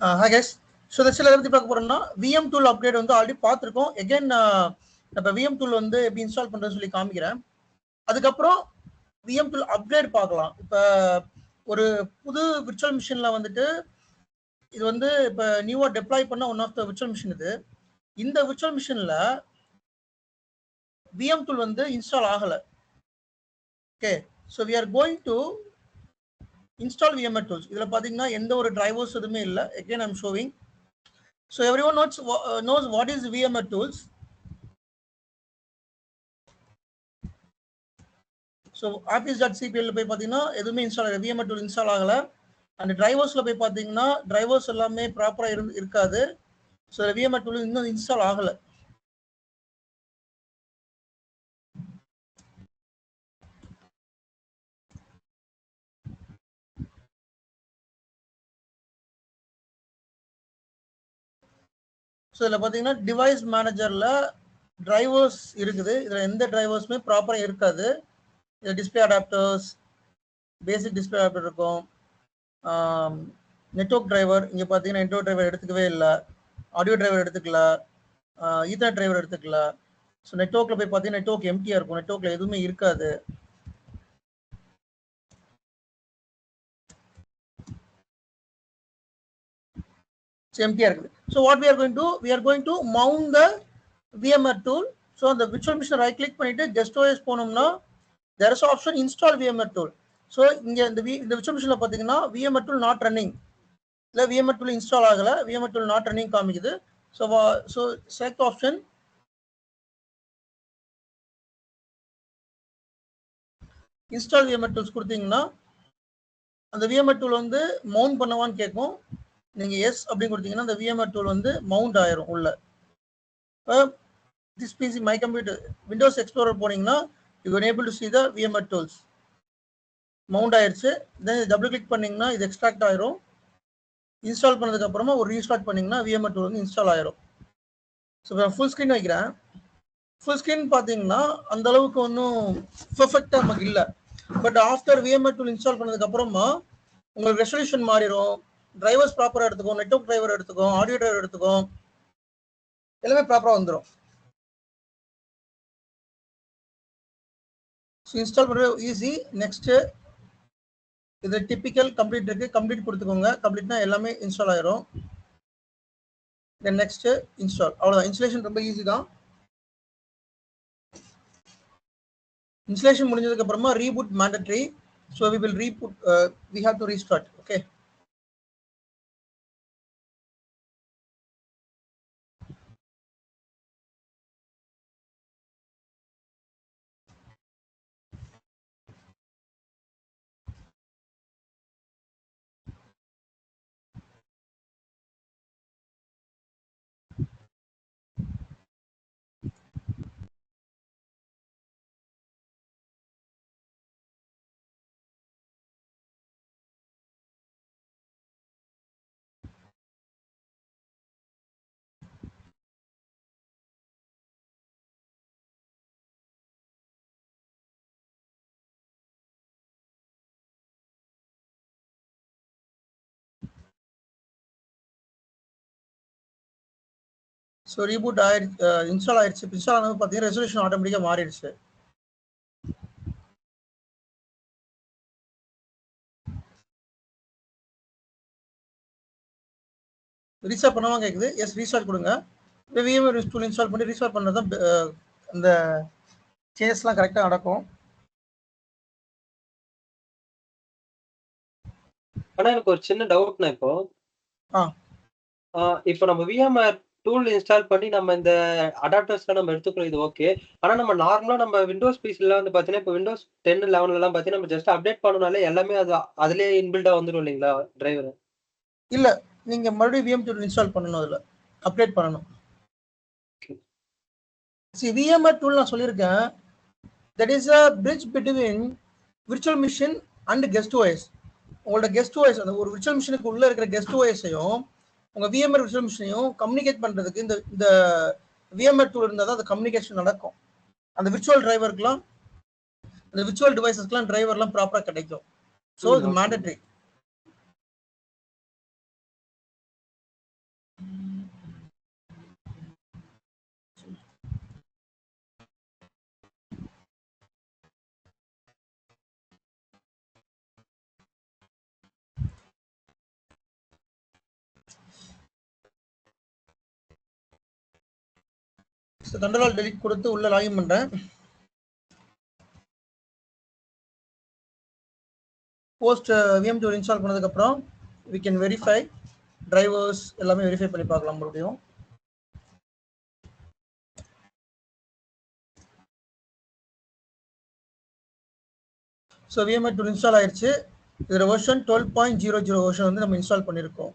Hi guys. So the சில பத்தி பார்க்க போறோம்னா VM tool upgrade வந்து ஆல்ரெடி பார்த்திருக்கோம். again நம்ம VM tool வந்து எப்படி இன்ஸ்டால் பண்றதுன்னு சொல்லி காமிக்கிறேன். அதுக்கப்புறம் VM tool upgrade பார்க்கலாம். இப்ப ஒரு புது விர்ச்சுவல் மிஷின்ல வந்துட்டு இது வந்து இப்ப நியூவா டெப்ளாய் பண்ண one of the virtual machine இது. இந்த விர்ச்சுவல் மிஷின்ல VM tool வந்து இன்ஸ்டால் ஆகல. Okay. So we are going to install VMware tools. இதுல பாத்தீங்கன்னா எந்த ஒரு டிரைவர்ஸ் எதுவுமே இல்ல. again I'm showing. So everyone knows what is VMware tools. So office.cpl போய் பாத்தீங்கன்னா எதுவுமே இன்ஸ்டால் ஆகல, VMware tool இன்ஸ்டால் ஆகல. அந்த டிரைவர்ஸ்ல போய் பாத்தீங்கன்னா டிரைவர்ஸ் எல்லாமே ப்ராப்பரா இருக்காது. ஸோ VMware tool இன்னும் இன்ஸ்டால் ஆகல. ஸோ இதில் பார்த்தீங்கன்னா டிவைஸ் மேனேஜரில் டிரைவர்ஸ் இருக்குது. இதில் எந்த டிரைவர்ஸுமே ப்ராப்பராக இருக்காது. இதில் டிஸ்பிளே அடாப்டர்ஸ், பேசிக் டிஸ்பிளே அடாப்டர் இருக்கும். நெட்வொர்க் டிரைவர் இங்கே பார்த்தீங்கன்னா நெட்வொர்க் டிரைவர் எடுத்துக்கவே இல்லை, ஆடியோ டிரைவர் எடுத்துக்கல, ஈத்தர்நெட் டிரைவர் எடுத்துக்கல. ஸோ நெட்வொர்க்கில் போய் பார்த்தீங்கன்னா நெட்வொர்க் எம்டியாக இருக்கும், நெட்வொர்க்கில் எதுவுமே இருக்காது. எம்டியாக இருக்குது. So what we are going to mount the VMware tool. So அந்த விர்ச்சுவல் மிஷினை ரைட் கிளிக் பண்ணிட்டு கெஸ்ட் ஓஎஸ் போனோம்னா there is option install VMware tool. So இங்கே இந்த விர்ச்சுவல் மிஷினில் பார்த்தீங்கன்னா VMware tool நாட் ரன்னிங், இல்லை VMware tool இன்ஸ்டால் ஆகலை, VMware tool நாட் ரன்னிங் காமிக்குது. So select option install VMware tools கொடுத்தீங்கன்னா அந்த VMware tool வந்து மவுண்ட் பண்ணவான்னு கேட்கும். நீங்கள் எஸ் அப்படின்னு கொடுத்தீங்கன்னா அந்த VMware tool வந்து மவுண்ட் ஆயிரும் உள்ள. This PC my computer Windows Explorer போனீங்கன்னா you are able to see the VMware tools mount ஆயிருச்சு. தென் டபுள் கிளிக் பண்ணீங்கன்னா இது எக்ஸ்ட்ராக்ட் ஆயிரும். இன்ஸ்டால் பண்ணதுக்கு அப்புறமா ஒரு ரீஸ்டார்ட் பண்ணீங்கன்னா VMware tool வந்து இன்ஸ்டால் ஆயிரும். ஸோ ஃபுல் ஸ்க்ரீன் வைக்கிறேன். ஃபுல் ஸ்க்ரீன் பார்த்தீங்கன்னா அந்த அளவுக்கு ஒன்றும் பெர்ஃபெக்டாக நமக்கு இல்லை. But after VMware tool install பண்ணதுக்கு அப்புறமா உங்களுக்கு ரெசல்யூஷன் மாறிடும், டிரைவர்ஸ் ப்ராப்பராக எடுத்துக்கும், நெட்வொர்க் டிரைவர் எடுத்துக்கும், ஆடியோ டிரைவர் எடுத்துக்கும், எல்லாமே ப்ராப்பராக வந்துடும். ஸோ இன்ஸ்டால் பண்ணுறது ஈஸி. நெக்ஸ்ட்டு இது டிப்பிக்கல் கம்ப்ளீட் இருக்கு, கம்ப்ளீட் கொடுத்துக்கோங்க. கம்ப்ளீட்னா எல்லாமே இன்ஸ்டால் ஆயிரும். தென் நெக்ஸ்ட் இன்ஸ்டால், அவ்வளோதான். இன்ஸ்டலேஷன் ரொம்ப ஈஸி தான். இன்ஸ்டலேஷன் முடிஞ்சதுக்கு அப்புறமா reboot mandatory. So we will reboot, we have to restart. Okay. So reboot ஆயிடுச்சு, இன்ஸ்டால் ஆயிடுச்சு. இன்ஸ்டால் ஆனது பார்த்தீங்கன்னா ரெசல்யூஷன் ஆட்டோமேட்டிக்காக மாறிடுச்சு. ரீஸ்டார்ட் பண்ணாமல் கேட்குது. எஸ் ரீஸ்டார்ட் கொடுங்க. VMware டூல் இன்ஸ்டால் பண்ணி ரீஸ்டார்ட் பண்ணது தான் அந்த சேஞ்சஸ்லாம் கரெக்டாக நடக்கும். ஆனா எனக்கு ஒரு சின்ன டவுட்னா, இப்போ நம்ம VMware டூல் இன்ஸ்டால் பண்ணி நம்ம இந்த அடாப்டர்ஸ்லாம் நம்ம எடுத்துக்கிறோம், இது ஓகே. ஆனா நம்ம நார்மலா நம்ம விண்டோஸ் பிசில வந்து பாத்தீங்கன்னா இப்போ Windows 10 11 எல்லாம் பாத்தீங்கன்னா நம்ம ஜஸ்ட் அப்டேட் பண்ணனாலே எல்லாமே அது அதுலயே இன்பில்டா வந்துரும் இல்லைங்களா டிரைவர்? இல்ல, நீங்க மறுபடியும் VM டூல் இன்ஸ்டால் பண்ணணும், அதுல அப்டேட் பண்ணணும். VMware tool நான் சொல்லியிருக்கேன், that is a bridge between virtual machine and guest OS. உங்களோட கெஸ்ட் OS, அந்த ஒரு விர்ச்சுவல் மிஷினுக்கு உள்ள இருக்கிற கெஸ்ட் OS-ஐயும் உங்க VMware விர்ச்சுவல் மிஷினையும் கம்யூனிகேட் பண்றதுக்கு இந்த VMware tool இருந்தால் தான் அந்த கம்யூனிகேஷன் நடக்கும். அந்த விர்ச்சுவல் டிரைவருக்குலாம், அந்த விர்ச்சுவல் டிவைசஸ்க்குலாம் டிரைவர்லாம் ப்ராப்பராக கிடைக்கும். ஸோ இது மேண்டட்ரி. ஸோ கண்ட்ரோல் டெலிட் கொடுத்து உள்ள லாகின் பண்ணுறேன். போஸ்ட் விஎம் டூல் இன்ஸ்டால் பண்ணதுக்கப்புறம் we can verify drivers எல்லாமே வெரிஃபை பண்ணி பார்க்கலாம் மறுபடியும். ஸோ விஎம்ஆர் டூல் இன்ஸ்டால் ஆயிடுச்சு. இதில் வெர்ஷன் 12.00 வெர்ஷன் வந்து நம்ம இன்ஸ்டால் பண்ணியிருக்கோம்.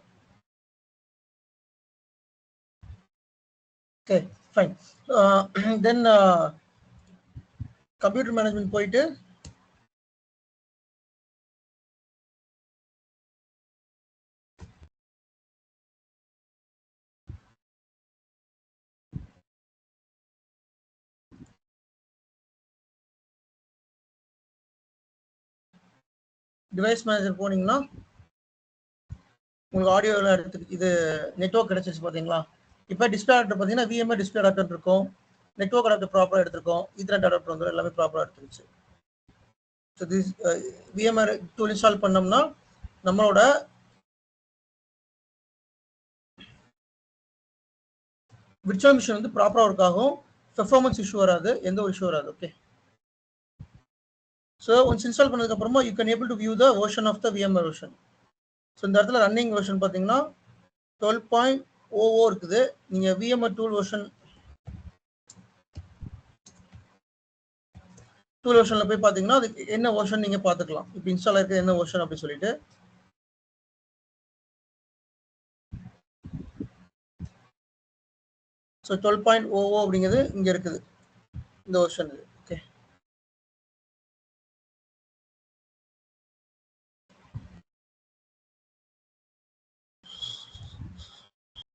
Okay fine. Then computer management போயிட்டு டிவைஸ் மேனேஜர் போனீங்கன்னா உங்களுக்கு ஆடியோ எல்லாம் எடுத்து இது நெட்வொர்க் கிடைச்சிச்சு பார்த்தீங்களா. இப்போ டிஸ்பிளே அடாப்டர் பார்த்தீங்கன்னா விஎம்ஆர் டிஸ்பிளே அடாப்டர் இருக்கும், நெட்வொர்க் அடாப்டர் ப்ராப்பராக எடுத்திருக்கோம், ஈத்தர்நெட் அடாப்டர் வந்து எல்லாமே ப்ராப்பராக எடுத்துருச்சு. So this VMR tool install பண்ணோம்னா நம்மளோட விர்ச்சுவல் மிஷின் வந்து ப்ராப்பராக ஒர்க் ஆகும், பெர்ஃபார்மன்ஸ் இஷ்யூ வராது, எந்த ஒரு இஷ்யூ வராது. ஓகே. ஸோ ஒன்ஸ் இன்ஸ்டால் பண்ணதுக்கப்புறமா you can able to view the version of the VMware version. ஸோ இந்த இடத்துல ரன்னிங் வெர்ஷன் பார்த்தீங்கன்னா 12.00 இருக்குது. நீங்கள் விஎம்ஆர் டூல் வெர்ஷனில் போய் பார்த்தீங்கன்னா அதுக்கு என்ன வெர்ஷன் நீங்கள் பார்த்துக்கலாம். இப்போ இன்ஸ்டால் ஆகிருக்கு என்ன வெர்ஷன் அப்படின்னு சொல்லிட்டு. ஸோ 12.00 அப்படிங்கிறது இங்கே இருக்குது இந்த வெர்ஷன். இது